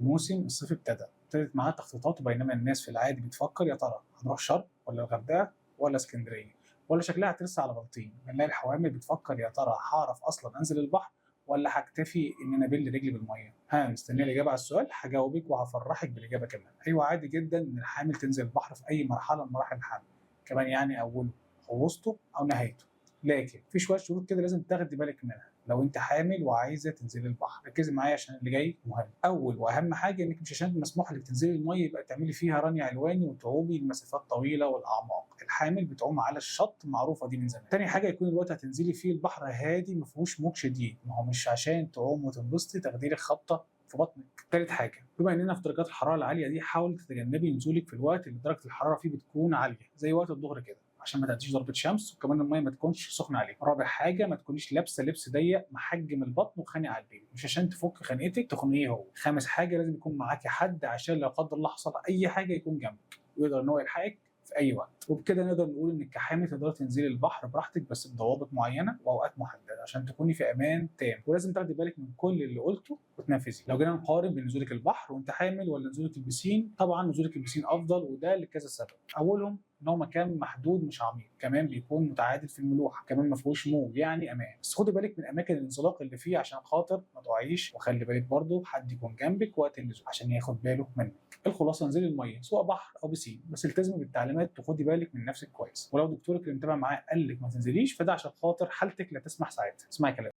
موسم الصيف ابتدت معاه تخطيطات، وبينما الناس في العادي بتفكر يا ترى هنروح شرم ولا الغردقة ولا اسكندرية ولا شكلها هترسى على بلطيم، بنلاقي الحوامل بتفكر يا ترى هعرف أصلا أنزل البحر ولا هكتفي إن أنا أبل رجلي بالمية. ها مستنية الإجابة على السؤال؟ هجاوبك وهفرحك بالإجابة كمان. أيوة عادي جدا إن الحامل تنزل البحر في أي مرحلة من مراحل الحمل، كمان يعني أوله أو وسطه أو نهايته. لكن في شوية شروط كده لازم تاخدي بالك منها لو انت حامل وعايزه تنزلي البحر. ركزي معايا عشان اللي جاي مهم. اول واهم حاجه انك مش عشان مسموح لك تنزلي الميه يبقى تعملي فيها راني علواني وتعومي لمسافات طويله والاعماق. الحامل بتعوم على الشط، معروفه دي من زمان. تاني حاجه يكون الوقت هتنزلي فيه البحر هادي ما فيهوش موج شديد، ما هو مش عشان تعوم وتنبسطي تاخدي لك خبطه في بطنك. تالت حاجه، بما اننا في درجات الحراره العاليه دي حاولي تتجنبي نزولك في الوقت اللي درجه الحراره فيه بتكون عاليه زي وقت الظهر كده عشان ما تأتيش ضربة شمس، وكمان المية ما تكونش سخنة عليك. رابع حاجة، ما تكونيش لابسة لبس ضيق محجم البطن وخانق على البيبي، مش عشان تفك خنقتك تخنقيه هو. خامس حاجة، لازم يكون معاكي حد عشان لو قدر الله حصل أي حاجة يكون جنبك ويقدر إن هو يلحقك في أي وقت. وبكده نقدر نقول إنك كحامل تقدري تنزلي البحر براحتك بس بضوابط معينة وأوقات محددة عشان تكوني في أمان تام، ولازم تاخدي بالك من كل اللي قلته وتنفذيه. لو جينا نقارن بين نزولك البحر وأنت حامل ولا نزولك البسين، طبعا نزولك البسين أفضل، وده لكذا سبب. أولهم ان هو مكان محدود مش عميق، كمان بيكون متعادل في الملوحه، كمان ما فيهوش موج يعني امان. بس خدي بالك من اماكن الانزلاق اللي فيه عشان خاطر ما تقعيش، وخلي بالك برضه حد يكون جنبك وقت النزول عشان ياخد باله منك. الخلاصه، انزلي الميه سواء بحر او بسين بس التزمي بالتعليمات وخدي بالك من نفسك كويس، ولو دكتورك اللي متابع معاه قال لك ما تنزليش فده عشان خاطر حالتك لا تسمح ساعتها. اسمعي كلامي.